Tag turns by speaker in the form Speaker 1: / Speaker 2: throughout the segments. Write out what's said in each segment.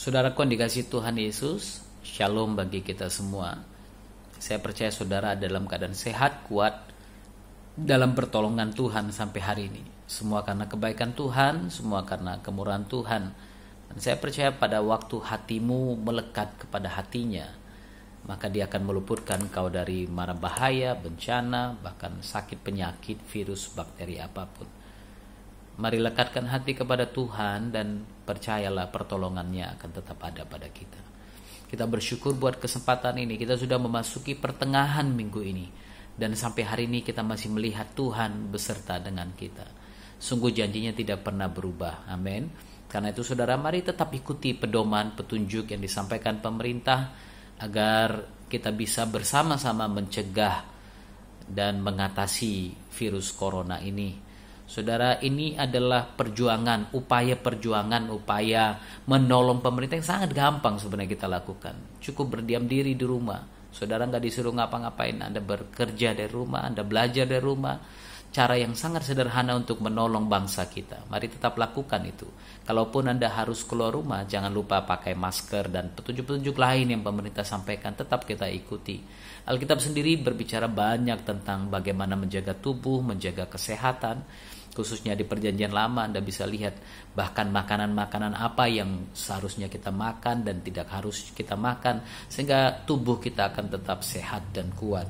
Speaker 1: Saudaraku yang dikasihi Tuhan Yesus, Shalom bagi kita semua. Saya percaya saudara dalam keadaan sehat, kuat, dalam pertolongan Tuhan sampai hari ini. Semua karena kebaikan Tuhan, semua karena kemurahan Tuhan. Dan saya percaya pada waktu hatimu melekat kepada hatinya, maka dia akan meluputkan kau dari mara bahaya, bencana, bahkan sakit, penyakit, virus, bakteri apapun. Mari lekatkan hati kepada Tuhan dan percayalah pertolongannya akan tetap ada pada kita. Kita bersyukur buat kesempatan ini. Kita sudah memasuki pertengahan minggu ini. Dan sampai hari ini kita masih melihat Tuhan beserta dengan kita. Sungguh janjinya tidak pernah berubah. Amin. Karena itu saudara, mari tetap ikuti pedoman, petunjuk yang disampaikan pemerintah, agar kita bisa bersama-sama mencegah dan mengatasi virus corona ini. Saudara, ini adalah perjuangan, upaya menolong pemerintah yang sangat gampang sebenarnya kita lakukan. Cukup berdiam diri di rumah. Saudara nggak disuruh ngapa-ngapain, Anda bekerja dari rumah, Anda belajar dari rumah. Cara yang sangat sederhana untuk menolong bangsa kita. Mari tetap lakukan itu. Kalaupun Anda harus keluar rumah, jangan lupa pakai masker dan petunjuk-petunjuk lain yang pemerintah sampaikan, tetap kita ikuti. Alkitab sendiri berbicara banyak tentang bagaimana menjaga tubuh, menjaga kesehatan. Khususnya di perjanjian lama Anda bisa lihat bahkan makanan-makanan apa yang seharusnya kita makan dan tidak harus kita makan, sehingga tubuh kita akan tetap sehat dan kuat.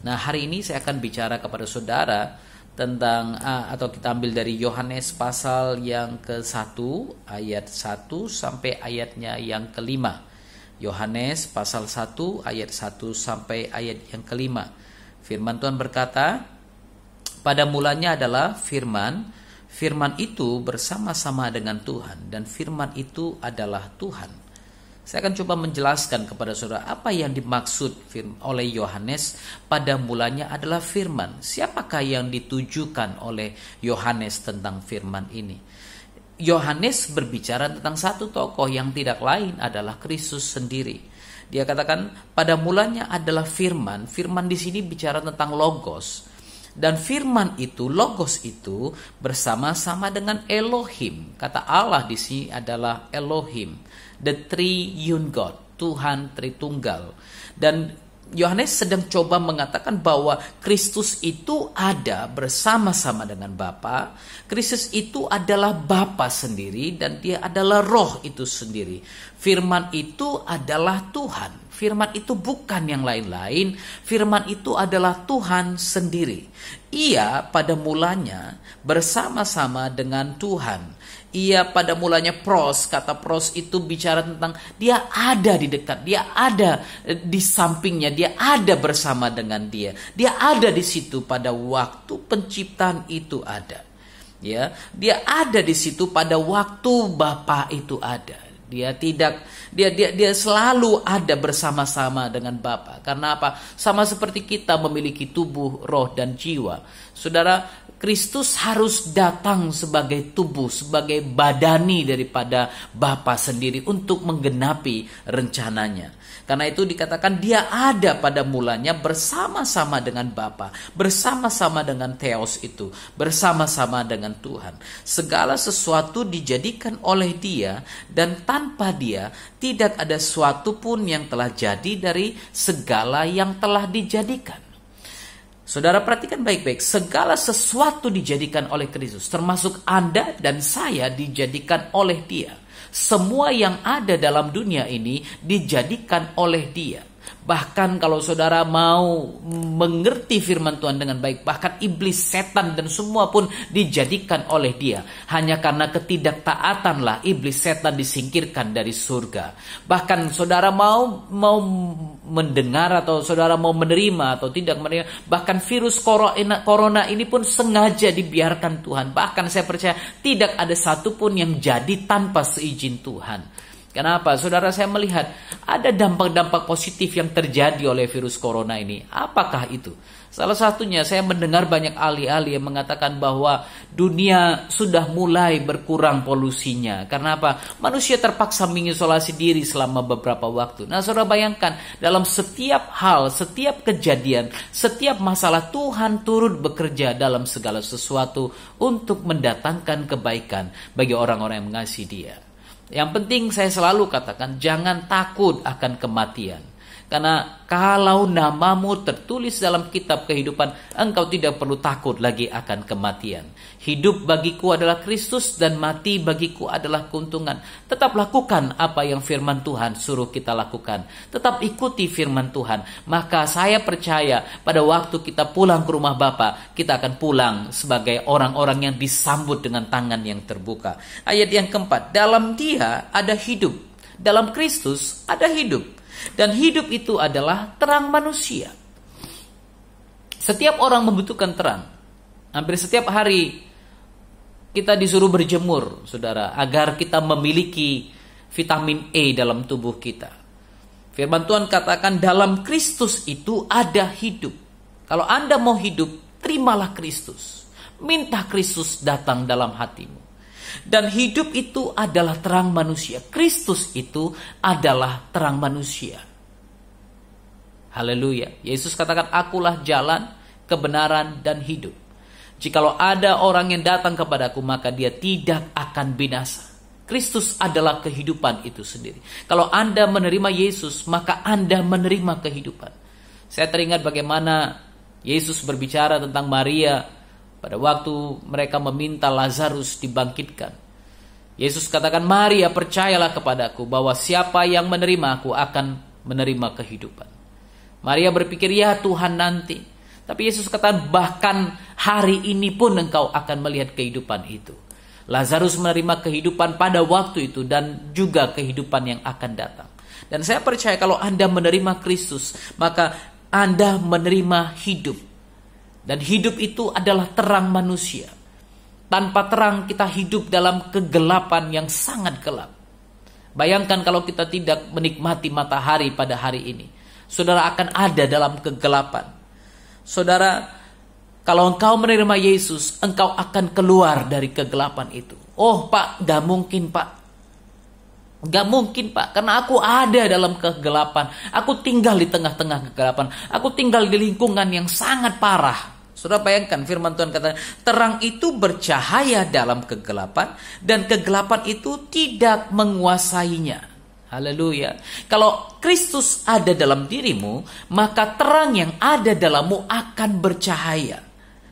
Speaker 1: Nah, hari ini saya akan bicara kepada saudara tentang atau kita ambil dari Yohanes pasal yang ke-1 ayat 1 sampai ayatnya yang ke-5. Yohanes pasal 1 ayat 1 sampai ayat yang ke-5. Firman Tuhan berkata, pada mulanya adalah firman, firman itu bersama-sama dengan Tuhan, dan firman itu adalah Tuhan. Saya akan coba menjelaskan kepada saudara apa yang dimaksud oleh Yohanes pada mulanya adalah firman. Siapakah yang ditujukan oleh Yohanes tentang firman ini? Yohanes berbicara tentang satu tokoh yang tidak lain adalah Kristus sendiri. Dia katakan pada mulanya adalah firman. Firman di sini bicara tentang logos. Dan firman itu, logos itu bersama-sama dengan Elohim. Kata Allah di sini adalah Elohim, the triune God, Tuhan Tritunggal. Dan Yohanes sedang coba mengatakan bahwa Kristus itu ada bersama-sama dengan Bapa. Kristus itu adalah Bapa sendiri dan dia adalah Roh itu sendiri. Firman itu adalah Tuhan. Firman itu bukan yang lain-lain. Firman itu adalah Tuhan sendiri. Ia pada mulanya bersama-sama dengan Tuhan. Ia pada mulanya pros, kata pros itu bicara tentang dia ada di dekat, dia ada di sampingnya, dia ada bersama dengan dia. Dia ada di situ pada waktu penciptaan itu ada. Ya, dia ada di situ pada waktu Bapa itu ada. Dia selalu ada bersama-sama dengan Bapa. Karena apa? Sama seperti kita memiliki tubuh, roh dan jiwa. Saudara, Kristus harus datang sebagai tubuh, sebagai badani daripada Bapa sendiri untuk menggenapi rencananya. Karena itu dikatakan dia ada pada mulanya bersama-sama dengan Bapa, bersama-sama dengan Theos itu, bersama-sama dengan Tuhan. Segala sesuatu dijadikan oleh dia dan tanpa dia tidak ada sesuatu pun yang telah jadi dari segala yang telah dijadikan. Saudara perhatikan baik-baik, segala sesuatu dijadikan oleh Kristus, termasuk Anda dan saya dijadikan oleh Dia. Semua yang ada dalam dunia ini dijadikan oleh Dia. Bahkan kalau saudara mau mengerti firman Tuhan dengan baik, bahkan iblis, setan dan semua pun dijadikan oleh dia. Hanya karena ketidaktaatanlah iblis, setan disingkirkan dari surga. Bahkan saudara mau mendengar atau saudara mau menerima atau tidak menerima, bahkan virus corona ini pun sengaja dibiarkan Tuhan. Bahkan saya percaya tidak ada satupun yang jadi tanpa seizin Tuhan. Kenapa? Saudara, saya melihat ada dampak-dampak positif yang terjadi oleh virus corona ini. Apakah itu? Salah satunya saya mendengar banyak ahli-ahli yang mengatakan bahwa dunia sudah mulai berkurang polusinya. Karena apa? Manusia terpaksa mengisolasi diri selama beberapa waktu. Nah, saudara bayangkan dalam setiap hal, setiap kejadian, setiap masalah Tuhan turut bekerja dalam segala sesuatu untuk mendatangkan kebaikan bagi orang-orang yang mengasihi Dia. Yang penting saya selalu katakan, jangan takut akan kematian. Karena kalau namamu tertulis dalam kitab kehidupan, engkau tidak perlu takut lagi akan kematian. Hidup bagiku adalah Kristus dan mati bagiku adalah keuntungan. Tetap lakukan apa yang firman Tuhan suruh kita lakukan. Tetap ikuti firman Tuhan. Maka saya percaya pada waktu kita pulang ke rumah Bapa, kita akan pulang sebagai orang-orang yang disambut dengan tangan yang terbuka. Ayat yang keempat, dalam Dia ada hidup. Dalam Kristus ada hidup. Dan hidup itu adalah terang manusia. Setiap orang membutuhkan terang. Hampir setiap hari kita disuruh berjemur, saudara, agar kita memiliki vitamin E dalam tubuh kita. Firman Tuhan katakan dalam Kristus itu ada hidup. Kalau Anda mau hidup, terimalah Kristus. Minta Kristus datang dalam hatimu. Dan hidup itu adalah terang manusia. Kristus itu adalah terang manusia. Haleluya. Yesus katakan, akulah jalan, kebenaran, dan hidup. Jikalau ada orang yang datang kepadaku, maka dia tidak akan binasa. Kristus adalah kehidupan itu sendiri. Kalau Anda menerima Yesus, maka Anda menerima kehidupan. Saya teringat bagaimana Yesus berbicara tentang Maria pada waktu mereka meminta Lazarus dibangkitkan. Yesus katakan, Maria, percayalah kepadaku bahwa siapa yang menerima aku akan menerima kehidupan. Maria berpikir, ya Tuhan nanti. Tapi Yesus katakan, bahkan hari ini pun engkau akan melihat kehidupan itu. Lazarus menerima kehidupan pada waktu itu dan juga kehidupan yang akan datang. Dan saya percaya kalau Anda menerima Kristus, maka Anda menerima hidup. Dan hidup itu adalah terang manusia. Tanpa terang kita hidup dalam kegelapan yang sangat gelap. Bayangkan kalau kita tidak menikmati matahari pada hari ini. Saudara akan ada dalam kegelapan. Saudara, kalau engkau menerima Yesus, engkau akan keluar dari kegelapan itu. Oh Pak, gak mungkin Pak. Gak mungkin Pak, karena aku ada dalam kegelapan. Aku tinggal di tengah-tengah kegelapan. Aku tinggal di lingkungan yang sangat parah. Saudara bayangkan firman Tuhan kata, terang itu bercahaya dalam kegelapan dan kegelapan itu tidak menguasainya. Haleluya. Kalau Kristus ada dalam dirimu, maka terang yang ada dalammu akan bercahaya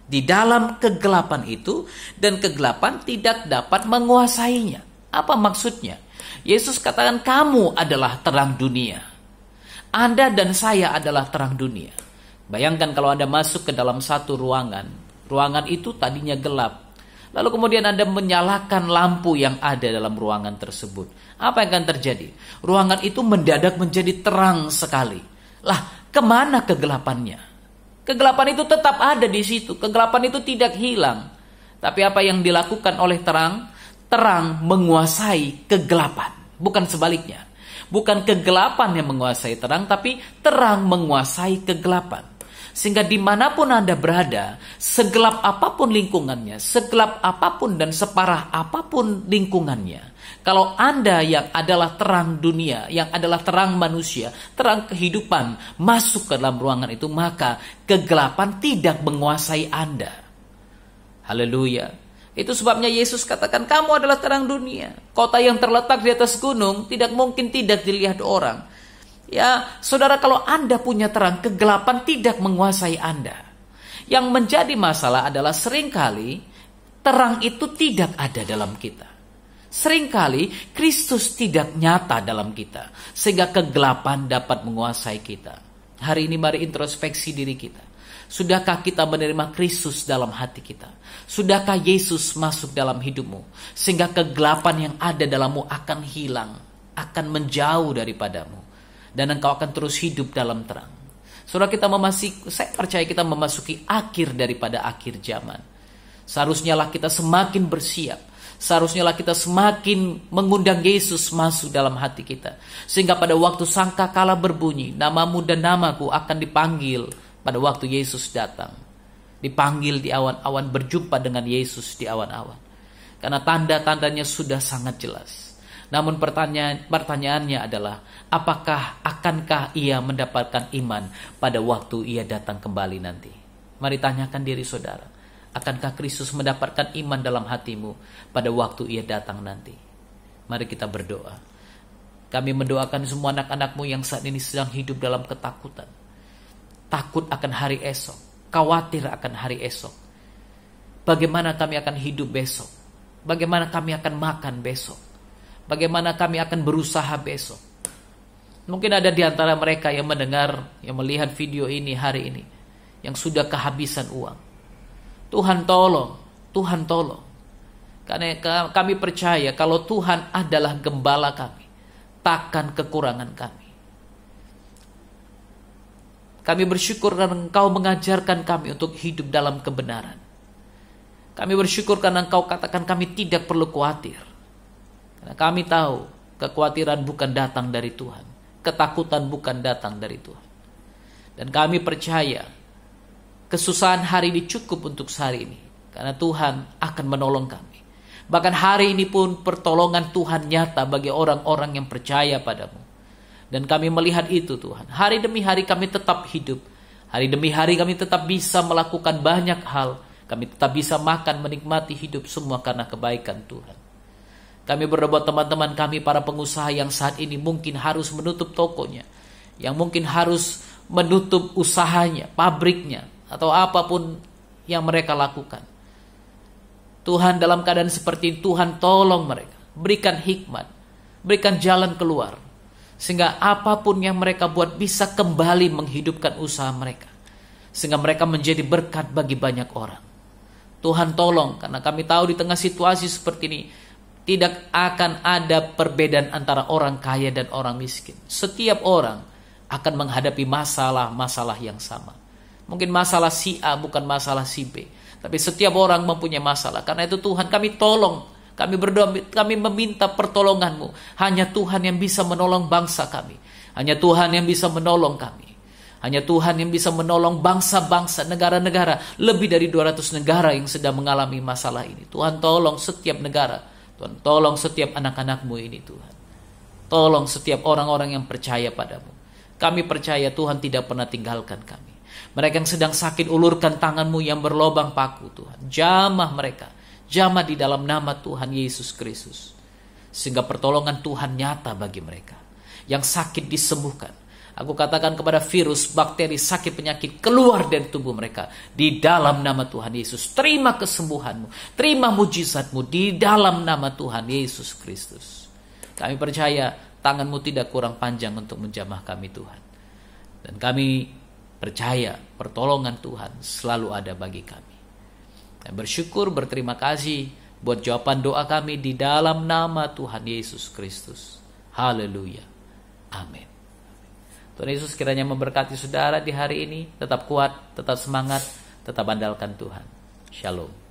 Speaker 1: di dalam kegelapan itu dan kegelapan tidak dapat menguasainya. Apa maksudnya? Yesus katakan kamu adalah terang dunia. Anda dan saya adalah terang dunia. Bayangkan kalau Anda masuk ke dalam satu ruangan. Ruangan itu tadinya gelap. Lalu kemudian Anda menyalakan lampu yang ada dalam ruangan tersebut. Apa yang akan terjadi? Ruangan itu mendadak menjadi terang sekali. Lah, kemana kegelapannya? Kegelapan itu tetap ada di situ. Kegelapan itu tidak hilang. Tapi apa yang dilakukan oleh terang? Terang menguasai kegelapan. Bukan sebaliknya. Bukan kegelapan yang menguasai terang, tapi terang menguasai kegelapan. Sehingga dimanapun Anda berada, segelap apapun lingkungannya, segelap apapun dan separah apapun lingkungannya, kalau Anda yang adalah terang dunia, yang adalah terang manusia, terang kehidupan, masuk ke dalam ruangan itu, maka kegelapan tidak menguasai Anda. Haleluya. Itu sebabnya Yesus katakan, kamu adalah terang dunia. Kota yang terletak di atas gunung tidak mungkin tidak dilihat orang. Ya, saudara, kalau Anda punya terang, kegelapan tidak menguasai Anda. Yang menjadi masalah adalah seringkali terang itu tidak ada dalam kita. Seringkali Kristus tidak nyata dalam kita, sehingga kegelapan dapat menguasai kita. Hari ini mari introspeksi diri kita. Sudahkah kita menerima Kristus dalam hati kita? Sudahkah Yesus masuk dalam hidupmu? Sehingga kegelapan yang ada dalammu akan hilang, akan menjauh daripadamu. Dan engkau akan terus hidup dalam terang. Saudara, saya percaya kita memasuki akhir daripada akhir zaman. Seharusnya lah kita semakin bersiap. Seharusnya lah kita semakin mengundang Yesus masuk dalam hati kita. Sehingga pada waktu sangkakala berbunyi, namamu dan namaku akan dipanggil pada waktu Yesus datang. Dipanggil di awan-awan, berjumpa dengan Yesus di awan-awan. Karena tanda-tandanya sudah sangat jelas. Namun pertanyaannya adalah, akankah ia mendapatkan iman pada waktu ia datang kembali nanti? Mari tanyakan diri saudara, akankah Kristus mendapatkan iman dalam hatimu pada waktu ia datang nanti? Mari kita berdoa. Kami mendoakan semua anak-anak-Mu yang saat ini sedang hidup dalam ketakutan. Takut akan hari esok, khawatir akan hari esok. Bagaimana kami akan hidup besok? Bagaimana kami akan makan besok? Bagaimana kami akan berusaha besok? Mungkin ada di antara mereka yang mendengar, yang melihat video ini hari ini, yang sudah kehabisan uang. Tuhan tolong, Tuhan tolong. Karena kami percaya kalau Tuhan adalah gembala kami, takkan kekurangan kami. Kami bersyukur karena Engkau mengajarkan kami untuk hidup dalam kebenaran. Kami bersyukur karena Engkau katakan kami tidak perlu khawatir. Karena kami tahu kekhawatiran bukan datang dari Tuhan. Ketakutan bukan datang dari Tuhan. Dan kami percaya kesusahan hari ini cukup untuk sehari ini. Karena Tuhan akan menolong kami. Bahkan hari ini pun pertolongan Tuhan nyata bagi orang-orang yang percaya padamu. Dan kami melihat itu Tuhan. Hari demi hari kami tetap hidup. Hari demi hari kami tetap bisa melakukan banyak hal. Kami tetap bisa makan, menikmati hidup semua karena kebaikan Tuhan. Kami berdoa teman-teman kami para pengusaha yang saat ini mungkin harus menutup tokonya. Yang mungkin harus menutup usahanya, pabriknya. Atau apapun yang mereka lakukan. Tuhan dalam keadaan seperti ini, Tuhan tolong mereka. Berikan hikmat. Berikan jalan keluar. Sehingga apapun yang mereka buat bisa kembali menghidupkan usaha mereka. Sehingga mereka menjadi berkat bagi banyak orang. Tuhan tolong, karena kami tahu di tengah situasi seperti ini, tidak akan ada perbedaan antara orang kaya dan orang miskin. Setiap orang akan menghadapi masalah-masalah yang sama. Mungkin masalah si A bukan masalah si B. Tapi setiap orang mempunyai masalah. Karena itu Tuhan kami tolong. Kami berdoa, kami meminta pertolongan-Mu. Hanya Tuhan yang bisa menolong bangsa kami. Hanya Tuhan yang bisa menolong kami. Hanya Tuhan yang bisa menolong bangsa-bangsa, negara-negara. Lebih dari 200 negara yang sedang mengalami masalah ini. Tuhan tolong setiap negara. Tuhan tolong setiap anak-anak-Mu ini Tuhan. Tolong setiap orang-orang yang percaya padamu. Kami percaya Tuhan tidak pernah tinggalkan kami. Mereka yang sedang sakit, ulurkan tangan-Mu yang berlobang paku Tuhan. Jamah mereka. Jamah di dalam nama Tuhan Yesus Kristus. Sehingga pertolongan Tuhan nyata bagi mereka. Yang sakit disembuhkan. Aku katakan kepada virus, bakteri, sakit, penyakit keluar dari tubuh mereka. Di dalam nama Tuhan Yesus. Terima kesembuhan-Mu. Terima mujizat-Mu di dalam nama Tuhan Yesus Kristus. Kami percaya tangan-Mu tidak kurang panjang untuk menjamah kami Tuhan. Dan kami percaya pertolongan Tuhan selalu ada bagi kami. Dan bersyukur, berterima kasih buat jawaban doa kami di dalam nama Tuhan Yesus Kristus. Haleluya. Amin. Tuhan Yesus kiranya memberkati saudara di hari ini. Tetap kuat, tetap semangat, tetap andalkan Tuhan. Shalom.